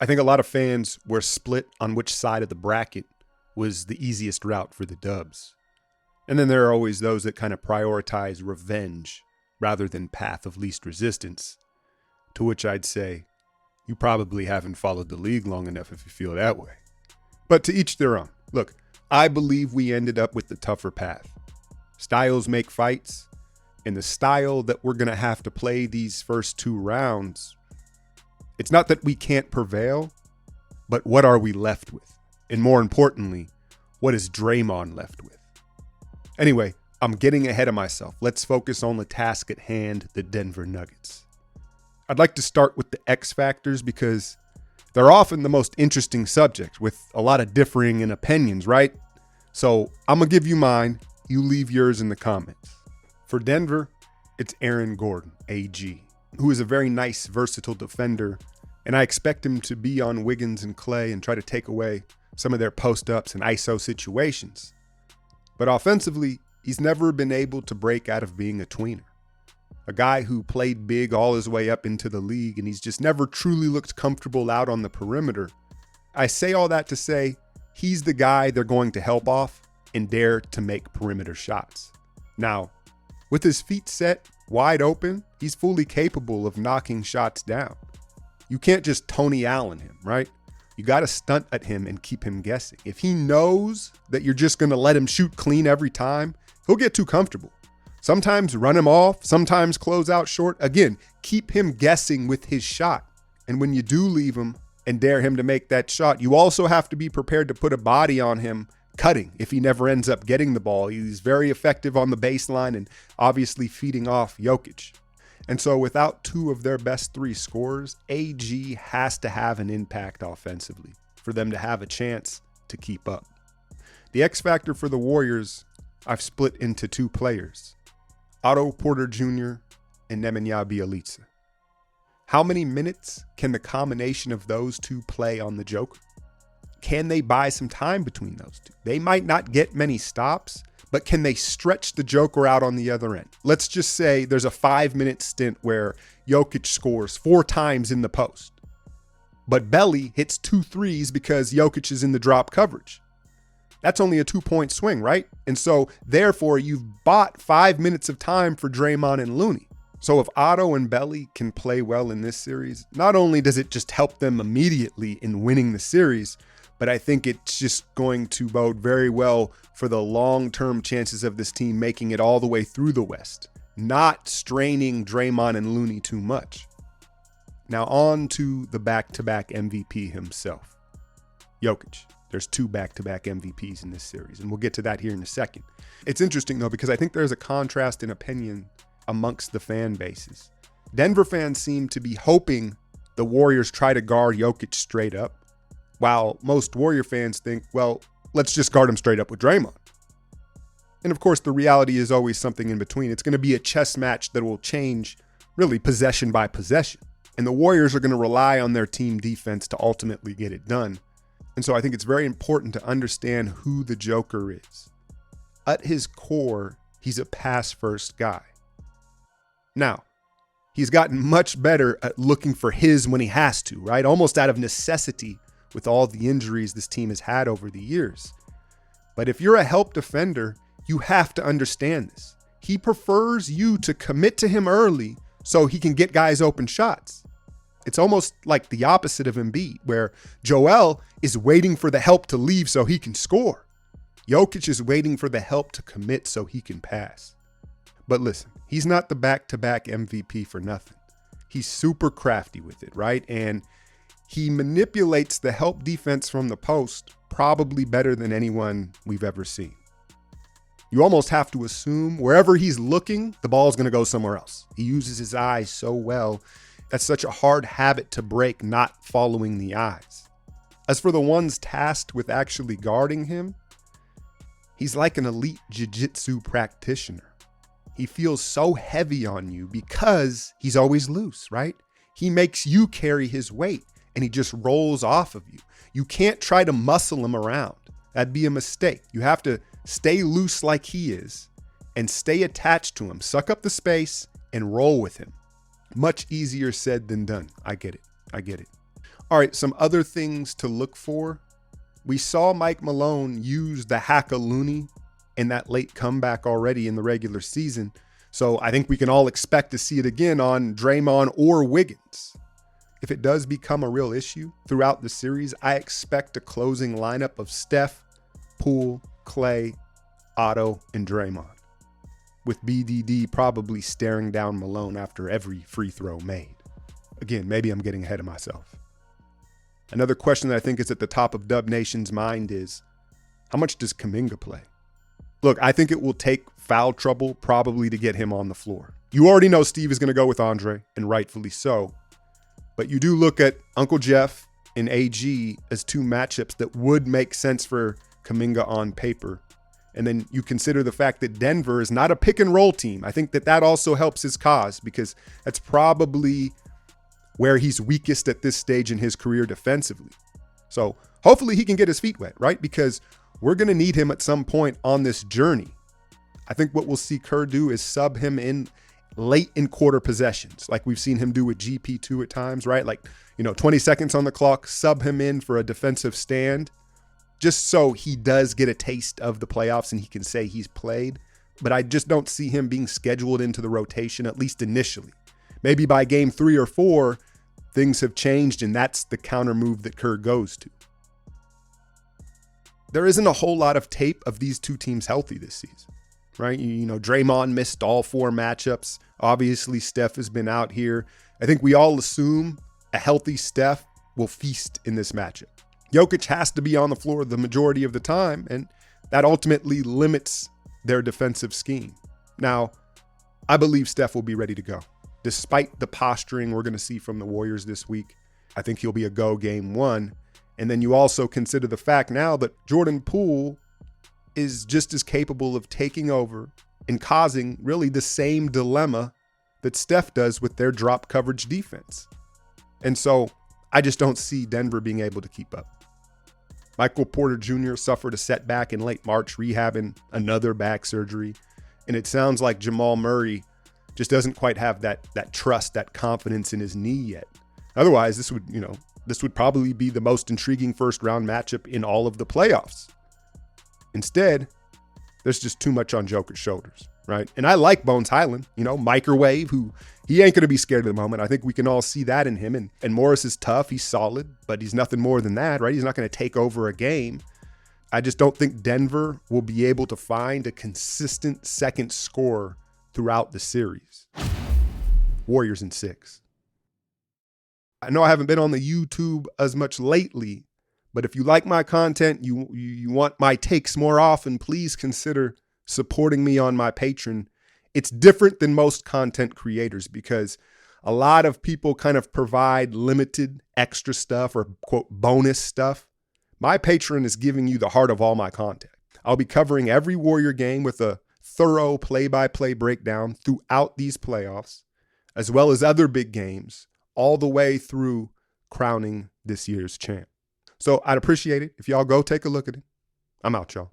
I think a lot of fans were split on which side of the bracket was the easiest route for the Dubs. And then there are always those that kind of prioritize revenge rather than path of least resistance, to which I'd say, you probably haven't followed the league long enough if you feel that way. But to each their own. Look, I believe we ended up with the tougher path. Styles make fights, and the style that we're going to have to play these first two rounds, it's not that we can't prevail, but what are we left with? And more importantly, what is Draymond left with? Anyway, I'm getting ahead of myself. Let's focus on the task at hand, the Denver Nuggets. I'd like to start with the X factors because they're often the most interesting subject with a lot of differing in opinions, right? So I'm going to give you mine. You leave yours in the comments. For Denver, it's Aaron Gordon, AG, who is a very nice, versatile defender, and I expect him to be on Wiggins and Clay and try to take away some of their post-ups and ISO situations. But offensively, he's never been able to break out of being a tweener. A guy who played big all his way up into the league, and he's just never truly looked comfortable out on the perimeter. I say all that to say he's the guy they're going to help off and dare to make perimeter shots. Now, with his feet set wide open, he's fully capable of knocking shots down. You can't just Tony Allen him, right? You got to stunt at him and keep him guessing. If he knows that you're just going to let him shoot clean every time, he'll get too comfortable. Sometimes run him off, sometimes close out short. Again, keep him guessing with his shot. And when you do leave him and dare him to make that shot, you also have to be prepared to put a body on him cutting if he never ends up getting the ball. He's very effective on the baseline and obviously feeding off Jokic. And so without two of their best three scorers, AG has to have an impact offensively for them to have a chance to keep up. The X factor for the Warriors, I've split into two players, Otto Porter Jr. and Nemanja Bjelica. How many minutes can the combination of those two play on the Joker? Can they buy some time between those two? They might not get many stops, but can they stretch the Joker out on the other end? Let's just say there's a 5-minute stint where Jokic scores 4 times in the post, but Belly hits 2 threes because Jokic is in the drop coverage. That's only a 2-point swing, right? And so therefore you've bought 5 minutes of time for Draymond and Looney. So if Otto and Belly can play well in this series, not only does it just help them immediately in winning the series, but I think it's just going to bode very well for the long-term chances of this team making it all the way through the West, not straining Draymond and Looney too much. Now on to the back-to-back MVP himself, Jokic. There's 2 back-to-back MVPs in this series, and we'll get to that here in a second. It's interesting, though, because I think there's a contrast in opinion amongst the fan bases. Denver fans seem to be hoping the Warriors try to guard Jokic straight up, while most Warrior fans think, well, let's just guard him straight up with Draymond. And of course, the reality is always something in between. It's going to be a chess match that will change really possession by possession. And the Warriors are going to rely on their team defense to ultimately get it done. And so I think it's very important to understand who the Joker is. At his core, he's a pass-first guy. Now, he's gotten much better at looking for his when he has to, right? Almost out of necessity with all the injuries this team has had over the years. But if you're a help defender, you have to understand this. He prefers you to commit to him early so he can get guys open shots. It's almost like the opposite of Embiid, where Joel is waiting for the help to leave so he can score. Jokic is waiting for the help to commit so he can pass. But listen, he's not the back-to-back MVP for nothing. He's super crafty with it, right? And he manipulates the help defense from the post probably better than anyone we've ever seen. You almost have to assume wherever he's looking, the ball's going to go somewhere else. He uses his eyes so well. That's such a hard habit to break, not following the eyes. As for the ones tasked with actually guarding him, he's like an elite jiu-jitsu practitioner. He feels so heavy on you because he's always loose, right? He makes you carry his weight and he just rolls off of you. You can't try to muscle him around. That'd be a mistake. You have to stay loose like he is and stay attached to him. Suck up the space and roll with him. Much easier said than done. I get it. All right, some other things to look for. We saw Mike Malone use the hack-a-loony in that late comeback already in the regular season. So I think we can all expect to see it again on Draymond or Wiggins. If it does become a real issue throughout the series, I expect a closing lineup of Steph, Poole, Clay, Otto, and Draymond, with BDD probably staring down Malone after every free throw made. Again, maybe I'm getting ahead of myself. Another question that I think is at the top of Dub Nation's mind is, how much does Kuminga play? Look, I think it will take foul trouble probably to get him on the floor. You already know Steve is going to go with Andre, and rightfully so. But you do look at Uncle Jeff and AG as two matchups that would make sense for Kuminga on paper. And then you consider the fact that Denver is not a pick and roll team. I think that also helps his cause, because that's probably where he's weakest at this stage in his career defensively. So hopefully he can get his feet wet, right? Because we're going to need him at some point on this journey. I think what we'll see Kerr do is sub him in late in quarter possessions, like we've seen him do with GP2 at times, right? Like, 20 seconds on the clock, sub him in for a defensive stand, just so he does get a taste of the playoffs and he can say he's played. But I just don't see him being scheduled into the rotation, at least initially. Maybe by game 3 or 4, things have changed, and that's the counter move that Kerr goes to. There isn't a whole lot of tape of these two teams healthy this season, right? Draymond missed all 4 matchups. Obviously, Steph has been out here. I think we all assume a healthy Steph will feast in this matchup. Jokic has to be on the floor the majority of the time, and that ultimately limits their defensive scheme. Now, I believe Steph will be ready to go. Despite the posturing we're going to see from the Warriors this week, I think he'll be a go game 1. And then you also consider the fact now that Jordan Poole is just as capable of taking over and causing really the same dilemma that Steph does with their drop coverage defense. And so I just don't see Denver being able to keep up. Michael Porter Jr. suffered a setback in late March, rehabbing another back surgery. And it sounds like Jamal Murray just doesn't quite have that trust, that confidence in his knee yet. Otherwise, this would probably be the most intriguing first round matchup in all of the playoffs. Instead, there's just too much on Joker's shoulders, right? And I like Bones Highland, microwave, who he ain't going to be scared at the moment. I think we can all see that in him. And Morris is tough. He's solid, but he's nothing more than that, right? He's not going to take over a game. I just don't think Denver will be able to find a consistent second scorer throughout the series. Warriors in 6. I know I haven't been on the YouTube as much lately, but if you like my content, you want my takes more often, please consider supporting me on my Patreon. It's different than most content creators because a lot of people kind of provide limited extra stuff or quote bonus stuff. My Patreon is giving you the heart of all my content. I'll be covering every Warrior game with a thorough play-by-play breakdown throughout these playoffs, as well as other big games, all the way through crowning this year's champ. So I'd appreciate it if y'all go take a look at it. I'm out, y'all.